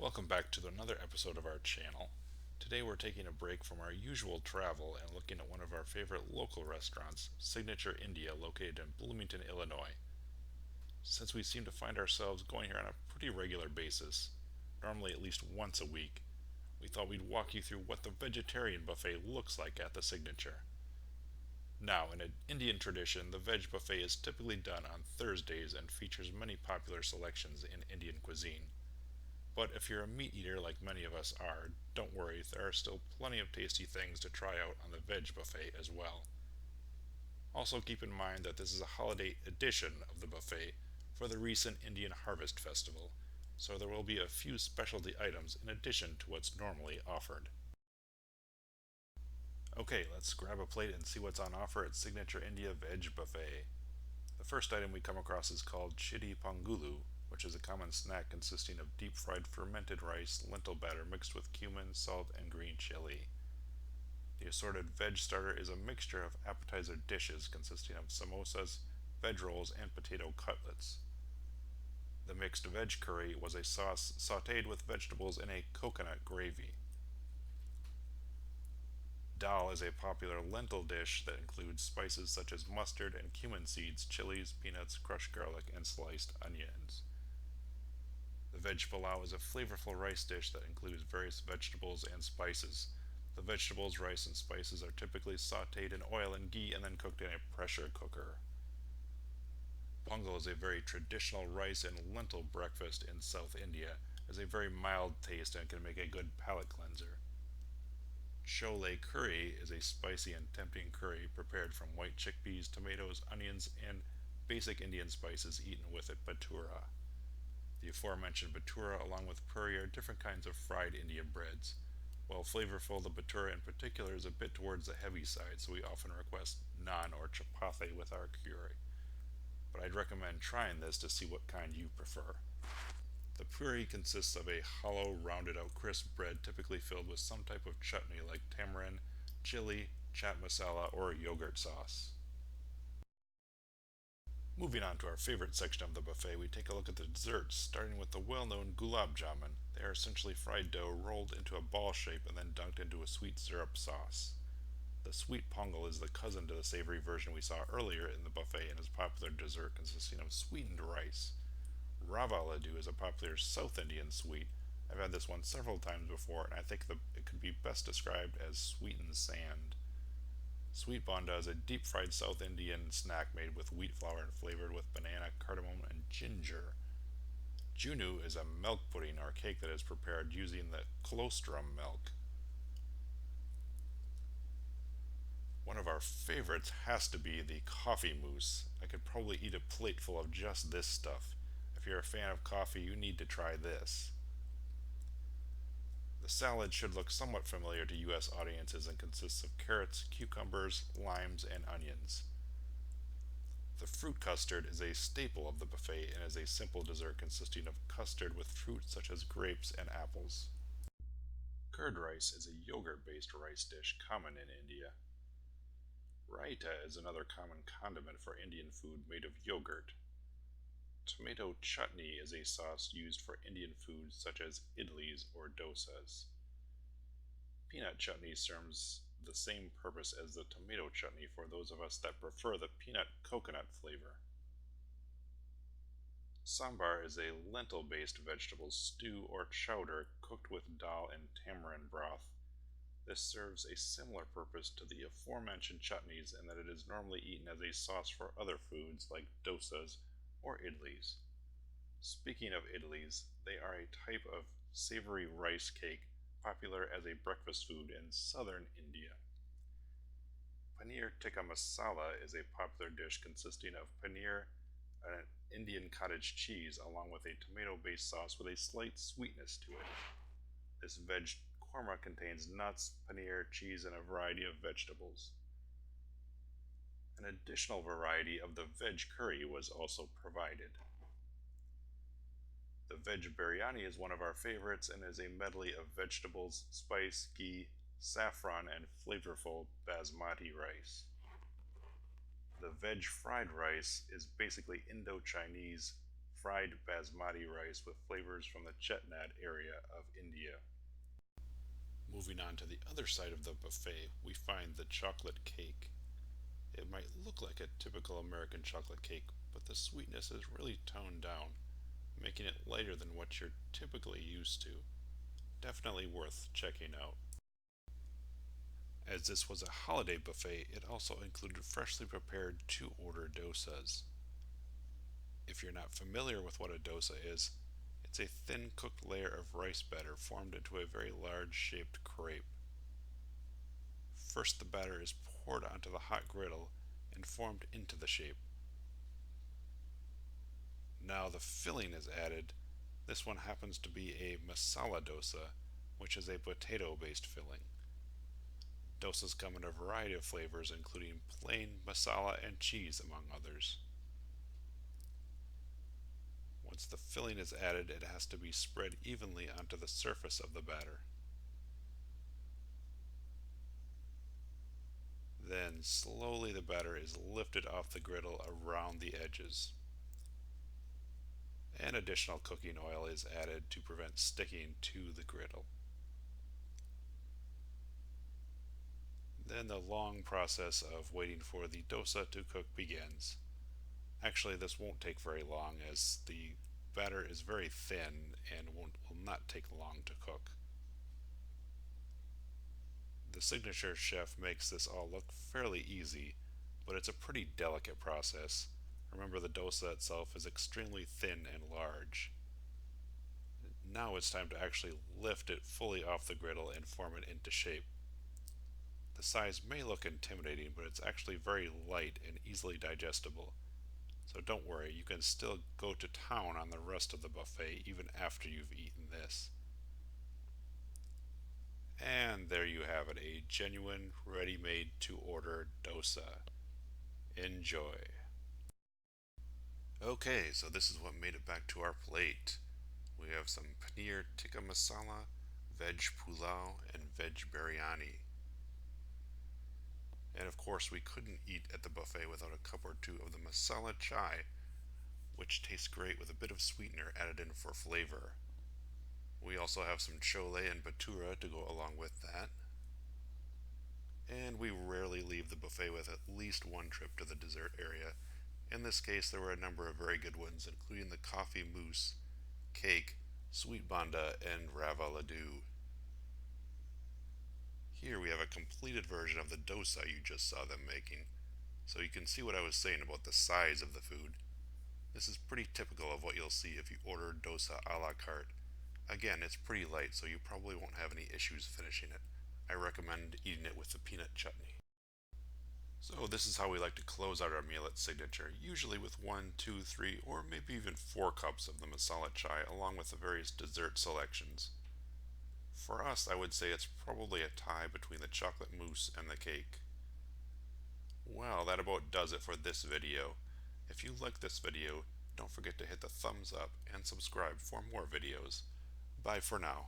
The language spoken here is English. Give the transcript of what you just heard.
Welcome back to another episode of our channel. Today we're taking a break from our usual travel and looking at one of our favorite local restaurants, Signature India, located in Bloomington, Illinois. Since we seem to find ourselves going here on a pretty regular basis, normally at least once a week, we thought we'd walk you through what the vegetarian buffet looks like at the Signature. Now, in an Indian tradition, the veg buffet is typically done on Thursdays and features many popular selections in Indian cuisine. But if you're a meat eater like many of us are, don't worry, there are still plenty of tasty things to try out on the veg buffet as well. Also keep in mind that this is a holiday edition of the buffet for the recent Indian Harvest Festival, so there will be a few specialty items in addition to what's normally offered. Okay, let's grab a plate and see what's on offer at Signature India Veg Buffet. The first item we come across is called Chidi Pangulu, which is a common snack consisting of deep fried fermented rice, lentil batter mixed with cumin, salt, and green chili. The assorted veg starter is a mixture of appetizer dishes consisting of samosas, veg rolls, and potato cutlets. The mixed veg curry was a sauce sauteed with vegetables in a coconut gravy. Dal is a popular lentil dish that includes spices such as mustard and cumin seeds, chilies, peanuts, crushed garlic, and sliced onions. The veg pulao is a flavorful rice dish that includes various vegetables and spices. The vegetables, rice, and spices are typically sauteed in oil and ghee and then cooked in a pressure cooker. Pongal is a very traditional rice and lentil breakfast in South India. It has a very mild taste and can make a good palate cleanser. Cholè curry is a spicy and tempting curry prepared from white chickpeas, tomatoes, onions, and basic Indian spices eaten with a bhatura. The aforementioned bhatura, along with puri, are different kinds of fried Indian breads. While flavorful, the bhatura in particular is a bit towards the heavy side, so we often request naan or chapati with our curry. But I'd recommend trying this to see what kind you prefer. The puri consists of a hollow, rounded out crisp bread typically filled with some type of chutney like tamarind, chili, chaat masala, or yogurt sauce. Moving on to our favorite section of the buffet, we take a look at the desserts, starting with the well-known gulab jamun. They are essentially fried dough rolled into a ball shape and then dunked into a sweet syrup sauce. The sweet pongal is the cousin to the savory version we saw earlier in the buffet and is a popular dessert consisting of sweetened rice. Rava laddu is a popular South Indian sweet. I've had this one several times before, and I think it could be best described as sweetened sand. Sweet bonda is a deep fried South Indian snack made with wheat flour and flavored with banana, cardamom, and ginger. Junu is a milk pudding or cake that is prepared using the colostrum milk. One of our favorites has to be the coffee mousse. I could probably eat a plate full of just this stuff. If you're a fan of coffee, you need to try this. The salad should look somewhat familiar to US audiences and consists of carrots, cucumbers, limes, and onions. The fruit custard is a staple of the buffet and is a simple dessert consisting of custard with fruits such as grapes and apples. Curd rice is a yogurt based rice dish common in India. Raita is another common condiment for Indian food made of yogurt. Tomato chutney is a sauce used for Indian foods such as idlis or dosas. Peanut chutney serves the same purpose as the tomato chutney for those of us that prefer the peanut coconut flavor. Sambar is a lentil based vegetable stew or chowder cooked with dal and tamarind broth. This serves a similar purpose to the aforementioned chutneys in that it is normally eaten as a sauce for other foods like dosas or idlis. Speaking of idlis, they are a type of savory rice cake popular as a breakfast food in southern India. Paneer tikka masala is a popular dish consisting of paneer, an Indian cottage cheese, along with a tomato based sauce with a slight sweetness to it. This veg korma contains nuts, paneer, cheese, and a variety of vegetables. An additional variety of the veg curry was also provided. The veg biryani is one of our favorites and is a medley of vegetables, spice, ghee, saffron, and flavorful basmati rice. The veg fried rice is basically Indo-Chinese fried basmati rice with flavors from the Chetnad area of India. Moving on to the other side of the buffet, we find the chocolate cake. It might look like a typical American chocolate cake, but the sweetness is really toned down, making it lighter than what you're typically used to. Definitely worth checking out. As this was a holiday buffet, it also included freshly prepared to order dosas. If you're not familiar with what a dosa is, it's a thin cooked layer of rice batter formed into a very large shaped crepe. First, the batter is poured onto the hot griddle and formed into the shape. Now the filling is added. This one happens to be a masala dosa, which is a potato based filling. Dosas come in a variety of flavors, including plain, masala, and cheese, among others. Once the filling is added, it has to be spread evenly onto the surface of the batter. Then slowly the batter is lifted off the griddle around the edges. And additional cooking oil is added to prevent sticking to the griddle. Then the long process of waiting for the dosa to cook begins. Actually, this won't take very long as the batter is very thin and will not take long to cook. The signature chef makes this all look fairly easy, but it's a pretty delicate process. Remember, the dosa itself is extremely thin and large. Now it's time to actually lift it fully off the griddle and form it into shape. The size may look intimidating, but it's actually very light and easily digestible. So don't worry, you can still go to town on the rest of the buffet even after you've eaten this. And there you have it, a genuine, ready-made to order dosa. Enjoy. Okay, so this is what made it back to our plate. We have some paneer tikka masala, veg pulao, and veg biryani. And of course, we couldn't eat at the buffet without a cup or two of the masala chai, which tastes great with a bit of sweetener added in for flavor. We also have some chole and bhatura to go along with that. And we rarely leave the buffet with at least one trip to the dessert area. In this case, there were a number of very good ones, including the coffee mousse, cake, sweet banda, and rava laddu. Here we have a completed version of the dosa you just saw them making, so you can see what I was saying about the size of the food. This is pretty typical of what you'll see if you order dosa a la carte. Again, it's pretty light, so you probably won't have any issues finishing it. I recommend eating it with the peanut chutney. So this is how we like to close out our meal at Signature, usually with 1, 2, 3, or maybe even 4 cups of the masala chai along with the various dessert selections. For us, I would say it's probably a tie between the chocolate mousse and the cake. Well, that about does it for this video. If you like this video, don't forget to hit the thumbs up and subscribe for more videos. Bye for now.